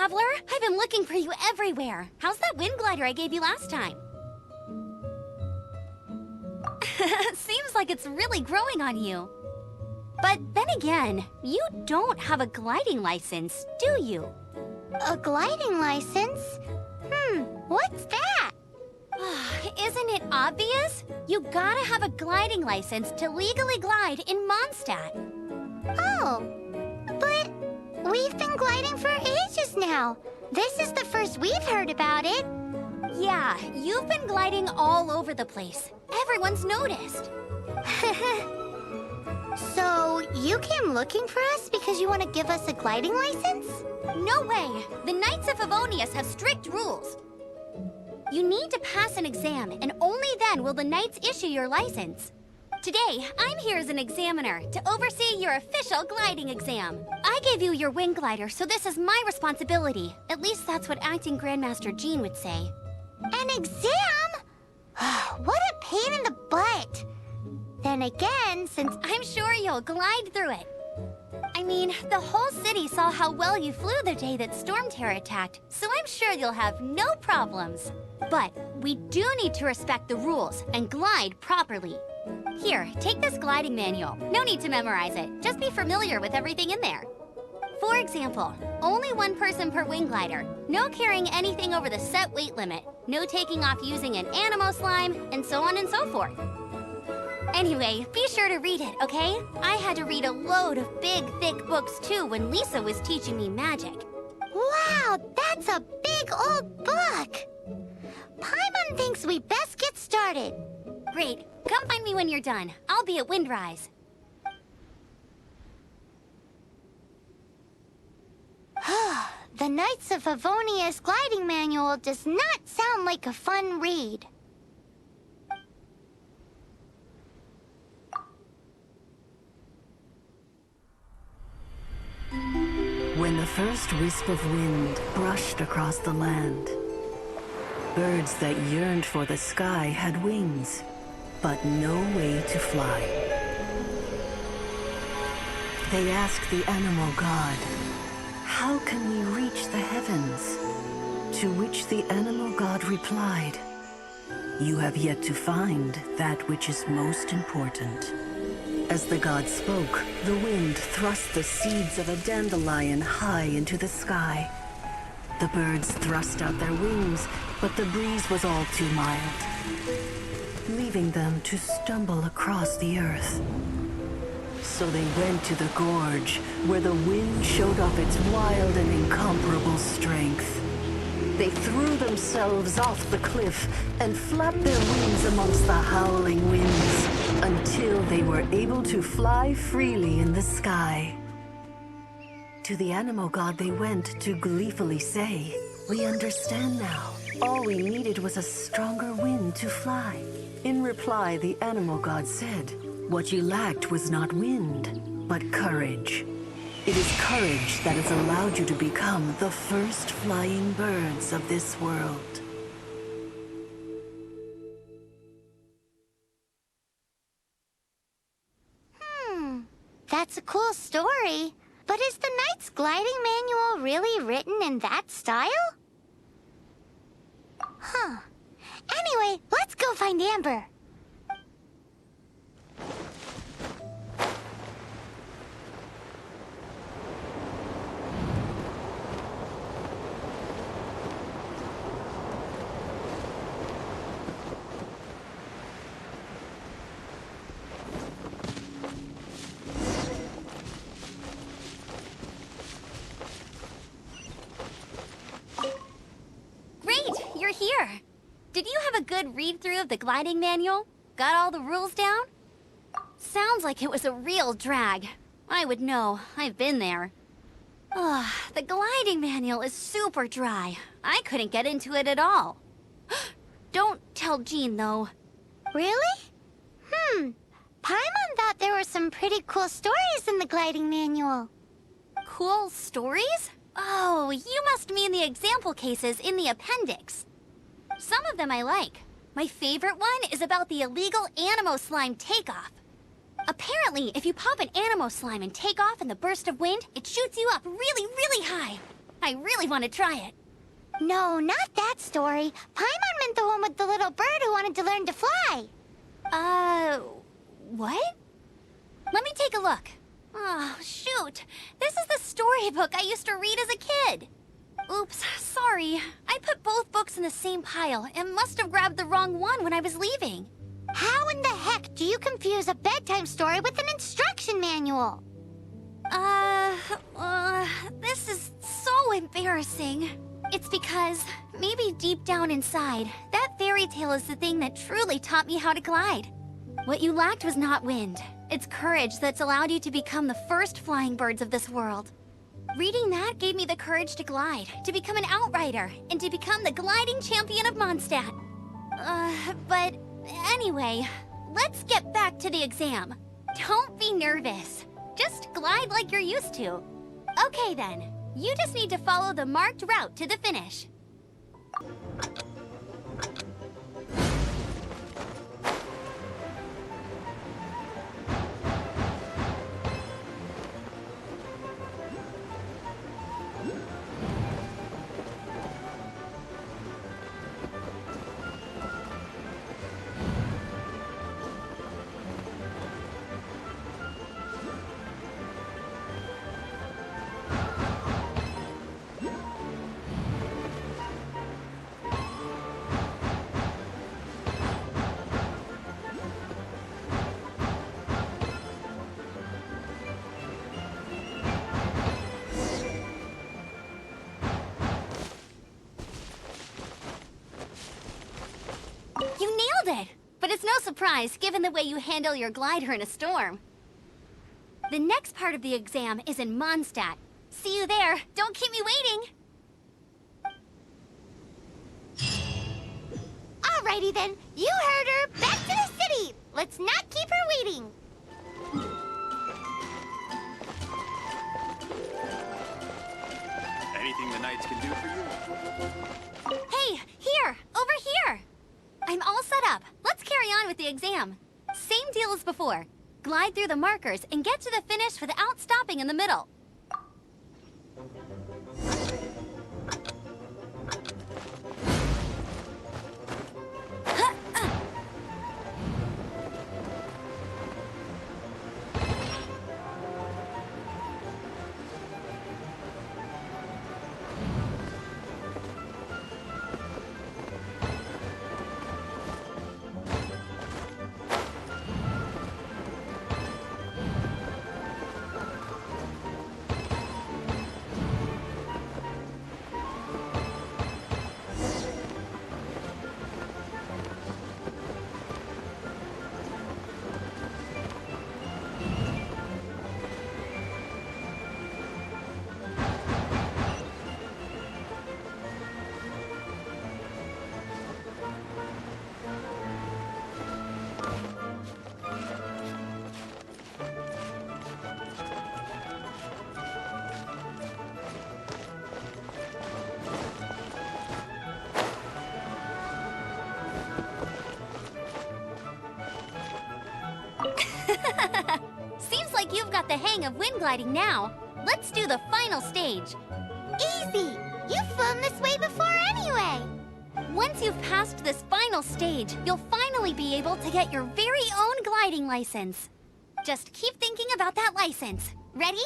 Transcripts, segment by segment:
traveler. I've been looking for you everywhere. How's that wind glider I gave you last time? Seems like it's really growing on you. But then again, you don't have a gliding license, do you? A gliding license? What's that? Isn't it obvious? You gotta have a gliding license to legally glide in Mondstadt. Oh, but we've been gliding for ages now. This is the first we've heard about it. Yeah, you've been gliding all over the place. Everyone's noticed. So, you came looking for us because you want to give us a gliding license? No way! The Knights of Favonius have strict rules. You need to pass an exam, and only then will the Knights issue your license. Today, I'm here as an examiner to oversee your official gliding exam. I gave you your wind glider, so this is my responsibility. At least that's what Acting Grandmaster Jean would say. An exam? What a pain in the butt! Then again, since I'm sure you'll glide through it. I mean, the whole city saw how well you flew the day that Storm Terror attacked, so I'm sure you'll have no problems. But we do need to respect the rules and glide properly. Here, take this gliding manual. No need to memorize it. Just be familiar with everything in there. For example, only one person per wing glider. No carrying anything over the set weight limit. No taking off using an animo slime, and so on and so forth. Anyway, be sure to read it, okay? I had to read a load of big, thick books too when Lisa was teaching me magic. wow, that's a big old book! Paimon thinks we best get started. Great. Come find me when you're done. I'll be at Windrise. The Knights of Favonius gliding manual does not sound like a fun read. When the first wisp of wind brushed across the land, birds that yearned for the sky had wings, but no way to fly. They asked the animal god, "How can we reach the heavens?" To which the animal god replied, "You have yet to find that which is most important." As the god spoke, the wind thrust the seeds of a dandelion high into the sky. The birds thrust out their wings, but the breeze was all too mild, leaving them to stumble across the earth. So they went to the gorge, where the wind showed off its wild and incomparable strength. They threw themselves off the cliff and flapped their wings amongst the howling winds until they were able to fly freely in the sky. To the animal god they went to gleefully say, "We understand now. All we needed was a stronger wind to fly." In reply, the animal god said, "What you lacked was not wind, but courage. It is courage that has allowed you to become the first flying birds of this world." That's a cool story. But is the Knight's gliding manual really written in that style? Anyway, let's go find Amber. You're here. Did you have a good read-through of the gliding manual? Got all the rules down? Sounds like it was a real drag. I would know. I've been there. The gliding manual is super dry. I couldn't get into it at all. Don't tell Jean, though. Really? Paimon thought there were some pretty cool stories in the gliding manual. Cool stories? Oh, you must mean the example cases in the appendix. Some of them I like. My favorite one is about the illegal animo slime takeoff. Apparently, if you pop an animo slime and take off in the burst of wind, it shoots you up really, really high. I really want to try it. No, not that story. Paimon meant the one with the little bird who wanted to learn to fly. What? Let me take a look. Oh, shoot. This is the storybook I used to read as a kid. Oops, sorry. I put both books in the same pile and must have grabbed the wrong one when I was leaving. How in the heck do you confuse a bedtime story with an instruction manual? This is so embarrassing. It's because, maybe deep down inside, that fairy tale is the thing that truly taught me how to glide. What you lacked was not wind. It's courage that's allowed you to become the first flying birds of this world. Reading that gave me the courage to glide, to become an outrider, and to become the gliding champion of Mondstadt. But anyway, let's get back to the exam. Don't be nervous. Just glide like you're used to. Okay then, you just need to follow the marked route to the finish. You nailed it! But it's no surprise, given the way you handle your glider in a storm. The next part of the exam is in Mondstadt. See you there. Don't keep me waiting! Alrighty then, you heard her. Back to the city. Let's not keep her waiting. Anything the Knights can do for you? Hey, here! Over here! I'm all set up. Let's carry on with the exam. Same deal as before. Glide through the markers and get to the finish without stopping in the middle. Seems like you've got the hang of wind gliding now. Let's do the final stage. Easy. You've flown this way before anyway. Once you've passed this final stage, you'll finally be able to get your very own gliding license. Just keep thinking about that license. Ready?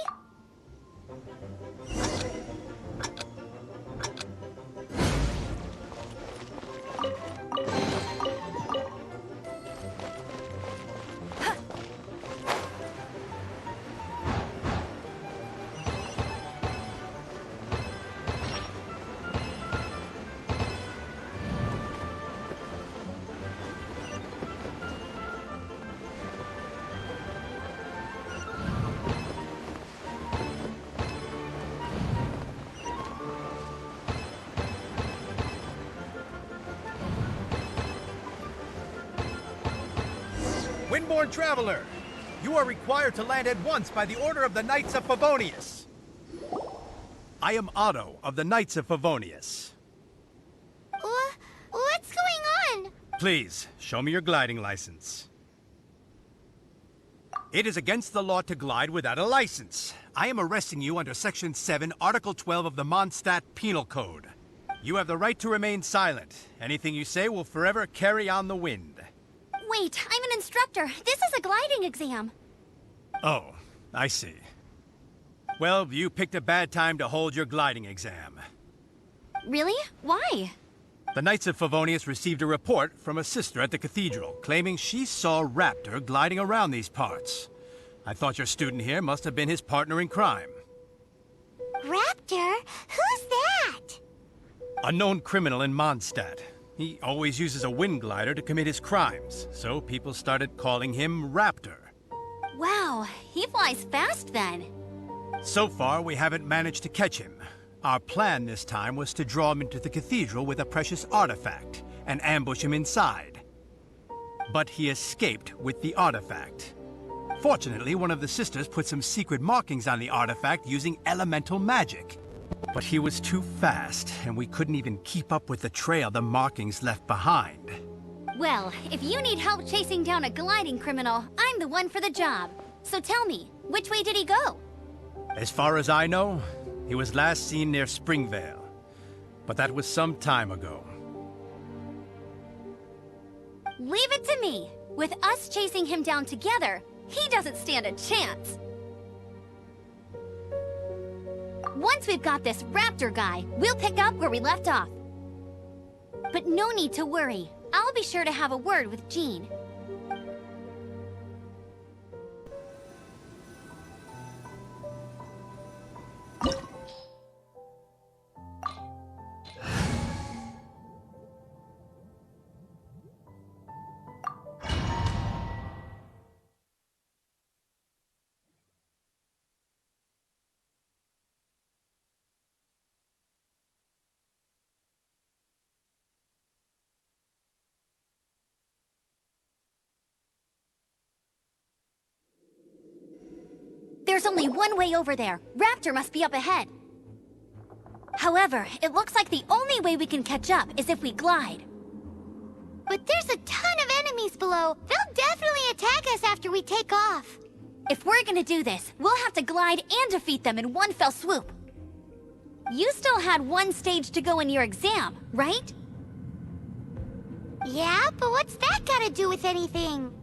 Windborne Traveler, you are required to land at once by the order of the Knights of Favonius. I am Otto of the Knights of Favonius. What's going on? Please, show me your gliding license. It is against the law to glide without a license. I am arresting you under Section 7, Article 12 of the Mondstadt Penal Code. You have the right to remain silent. Anything you say will forever carry on the wind. Wait, I'm an instructor. This is a gliding exam. Oh, I see. Well, you picked a bad time to hold your gliding exam. Really? Why? The Knights of Favonius received a report from a sister at the cathedral claiming she saw Raptor gliding around these parts. I thought your student here must have been his partner in crime. Raptor? Who's that? A known criminal in Mondstadt. He always uses a wind glider to commit his crimes, so people started calling him Raptor. Wow, he flies fast then. So far, we haven't managed to catch him. Our plan this time was to draw him into the cathedral with a precious artifact and ambush him inside. But he escaped with the artifact. Fortunately, one of the sisters put some secret markings on the artifact using elemental magic. But he was too fast, and we couldn't even keep up with the trail the markings left behind. Well, if you need help chasing down a gliding criminal, I'm the one for the job. So tell me, which way did he go? As far as I know, he was last seen near Springvale. But that was some time ago. Leave it to me. With us chasing him down together, he doesn't stand a chance. Once we've got this Raptor guy, we'll pick up where we left off. But no need to worry. I'll be sure to have a word with Jean. There's only one way over there. Raptor must be up ahead. However, it looks like the only way we can catch up is if we glide. But there's a ton of enemies below. They'll definitely attack us after we take off. If we're gonna do this, we'll have to glide and defeat them in one fell swoop. You still had one stage to go in your exam, right? Yeah, but what's that gotta do with anything?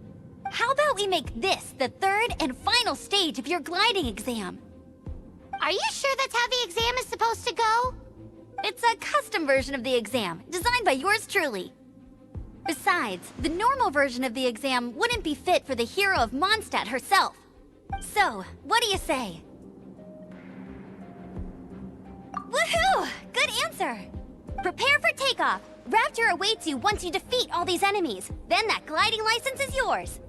How about we make this the third and final stage of your gliding exam? Are you sure that's how the exam is supposed to go? It's a custom version of the exam, designed by yours truly. Besides, the normal version of the exam wouldn't be fit for the hero of Mondstadt herself. So, what do you say? Woohoo! Good answer! Prepare for takeoff. Raptor awaits you once you defeat all these enemies. Then that gliding license is yours.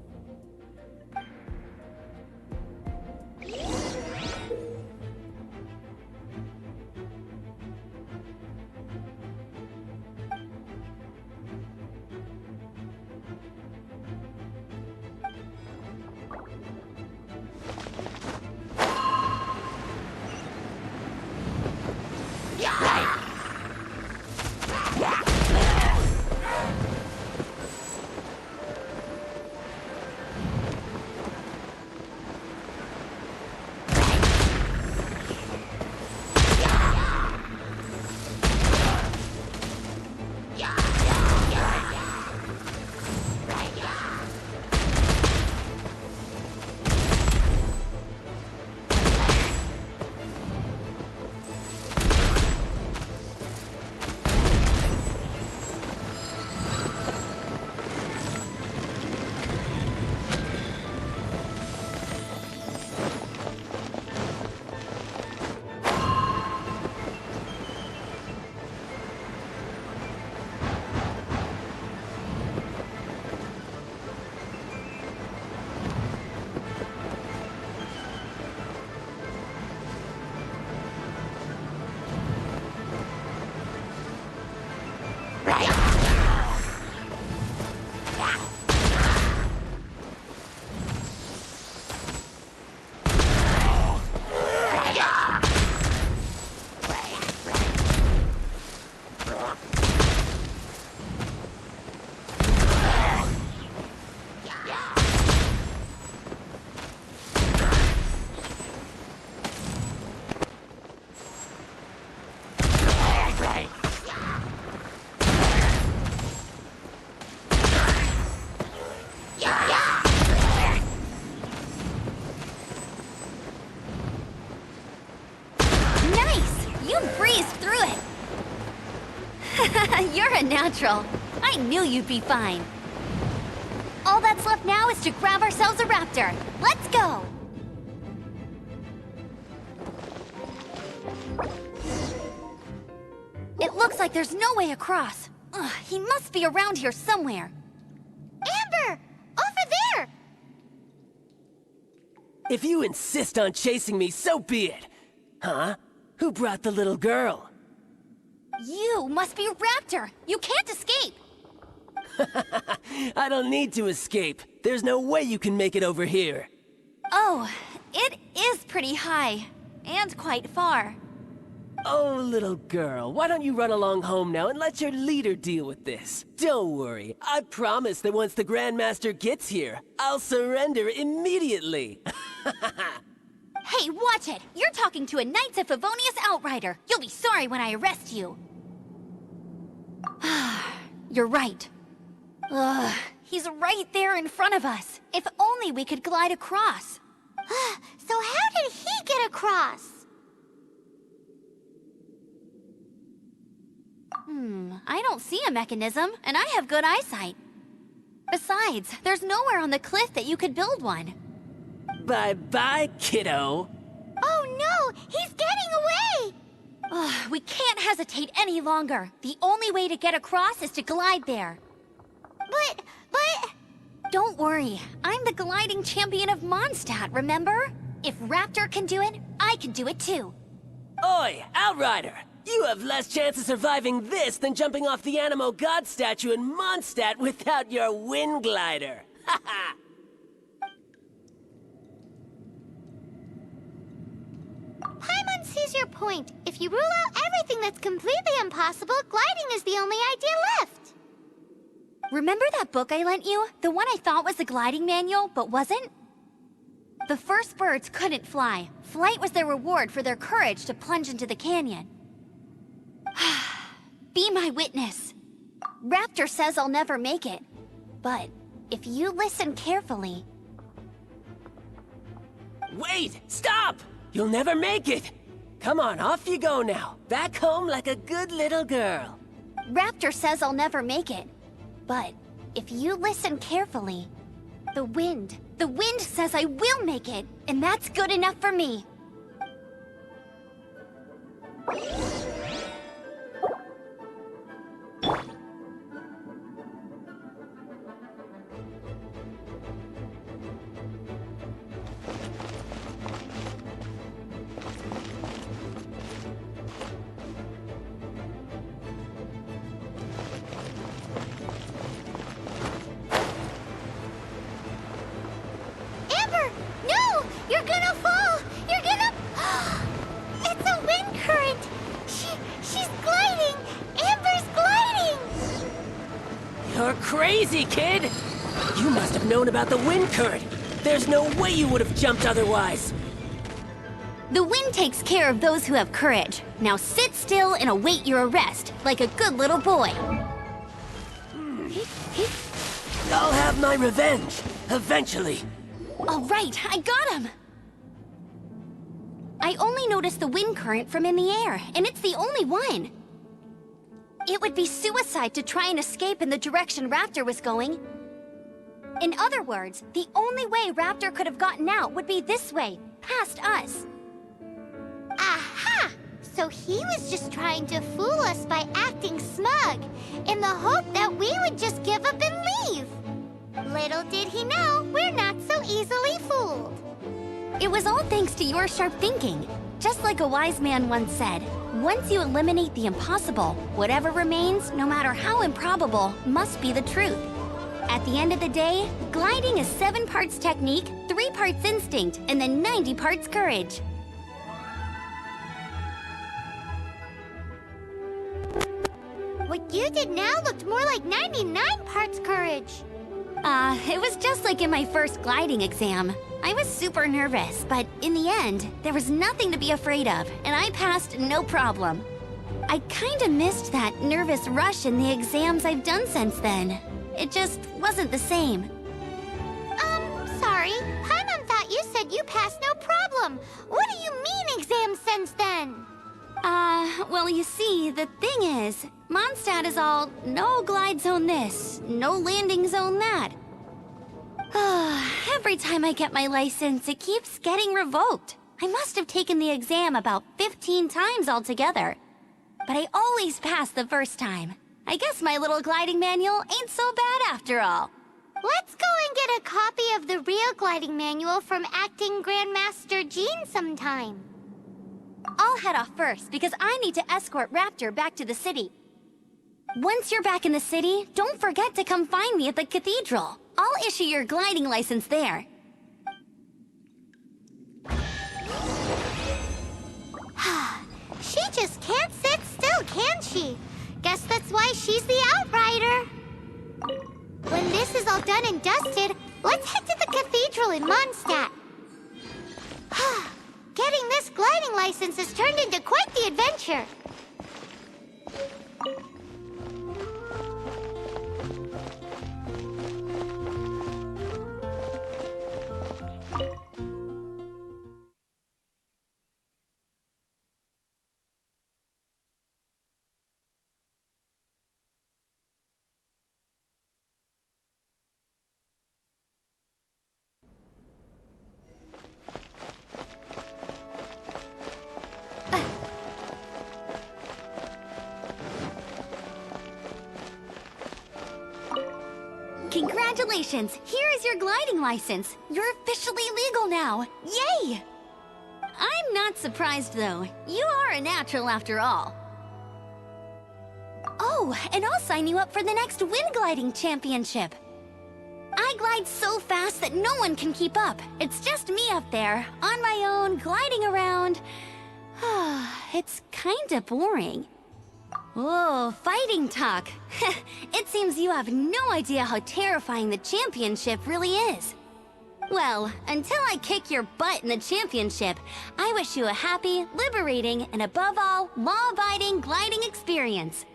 breezed through it. You're a natural. I knew you'd be fine. All that's left now is to grab ourselves a raptor. Let's go! It looks like there's no way across. Ugh, he must be around here somewhere. Amber! Over there! If you insist on chasing me, so be it. Huh? Who brought the little girl? You must be a raptor. You can't escape. I don't need to escape. There's no way you can make it over here. Oh, it is pretty high. And quite far. Oh, little girl, why don't you run along home now and let your leader deal with this? Don't worry, I promise that once the Grandmaster gets here, I'll surrender immediately. Hey, watch it! You're talking to a Knights of Favonius outrider. You'll be sorry when I arrest you. You're right. Ugh, he's right there in front of us. If only we could glide across. So how did he get across? I don't see a mechanism, and I have good eyesight. Besides, there's nowhere on the cliff that you could build one. Bye-bye, kiddo. Oh no! He's getting away! Ugh, we can't hesitate any longer. The only way to get across is to glide there. But... Don't worry, I'm the gliding champion of Mondstadt, remember? If Raptor can do it, I can do it too. Oi, Outrider! You have less chance of surviving this than jumping off the Animo God statue in Mondstadt without your wind glider. Haha! Paimon sees your point. If you rule out everything that's completely impossible, gliding is the only idea left. Remember that book I lent you? The one I thought was the gliding manual, but wasn't? The first birds couldn't fly. Flight was their reward for their courage to plunge into the canyon. Be my witness. Raptor says I'll never make it. But if you listen carefully... Wait! Stop! You'll never make it! Come on, off you go now. Back home like a good little girl. Raptor says I'll never make it. But if you listen carefully, the wind says I will make it, and that's good enough for me. Amber! No! You're gonna fall! You're gonna... It's a wind current! She's gliding! Amber's gliding! You're crazy, kid! You must have known about the wind current. There's no way you would have jumped otherwise. The wind takes care of those who have courage. Now sit still and await your arrest, like a good little boy. I'll have my revenge, eventually. All right, I got him! I only noticed the wind current from in the air, and it's the only one. It would be suicide to try and escape in the direction Raptor was going. In other words, the only way Raptor could have gotten out would be this way, past us. Aha! So he was just trying to fool us by acting smug, in the hope that we would just give up and leave. Little did he know, we're not so easily fooled. It was all thanks to your sharp thinking. Just like a wise man once said, once you eliminate the impossible, whatever remains, no matter how improbable, must be the truth. At the end of the day, gliding is 7 parts technique, 3 parts instinct, and then 90 parts courage. What you did now looked more like 99 parts courage. It was just like in my first gliding exam. I was super nervous, but in the end, there was nothing to be afraid of, and I passed no problem. I kinda missed that nervous rush in the exams I've done since then. It just wasn't the same. Sorry. Paimon thought you said you passed no problem. What do you mean exams since then? Well, you see, the thing is, Mondstadt is all no glide zone this, no landing zone that. Every time I get my license, it keeps getting revoked. I must have taken the exam about 15 times altogether. But I always pass the first time. I guess my little gliding manual ain't so bad after all. Let's go and get a copy of the real gliding manual from Acting Grandmaster Jean sometime. I'll head off first because I need to escort Raptor back to the city. Once you're back in the city, don't forget to come find me at the cathedral. I'll issue your gliding license there. She just can't sit still, can she? Guess that's why she's the Outrider. When this is all done and dusted, let's head to the cathedral in Mondstadt. Getting this gliding license has turned into quite the adventure. Congratulations! Here is your gliding license. You're officially legal now. Yay! I'm not surprised, though. You are a natural after all. Oh, and I'll sign you up for the next wind gliding championship. I glide so fast that no one can keep up. It's just me up there, on my own, gliding around. It's kinda boring. Whoa, fighting talk. It seems you have no idea how terrifying the championship really is. Well, until I kick your butt in the championship, I wish you a happy, liberating, and above all, law-abiding gliding experience.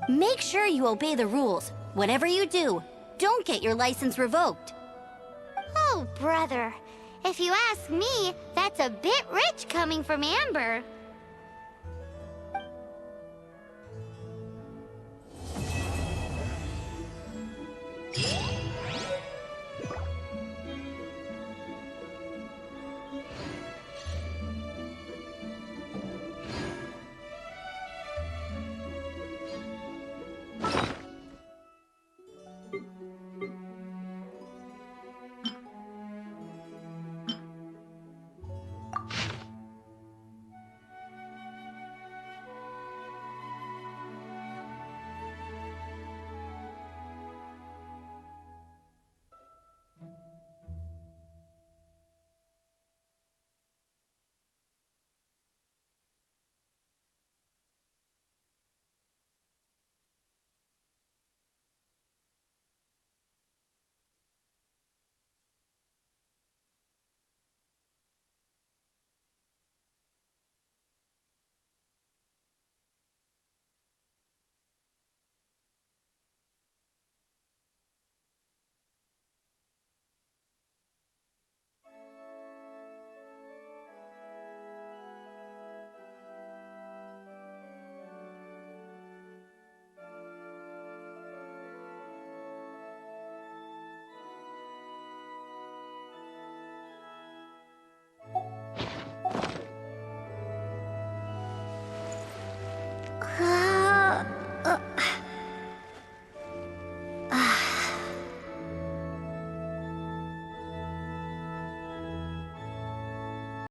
Make sure you obey the rules. Whatever you do, don't get your license revoked. Oh, brother. If you ask me, that's a bit rich coming from Amber.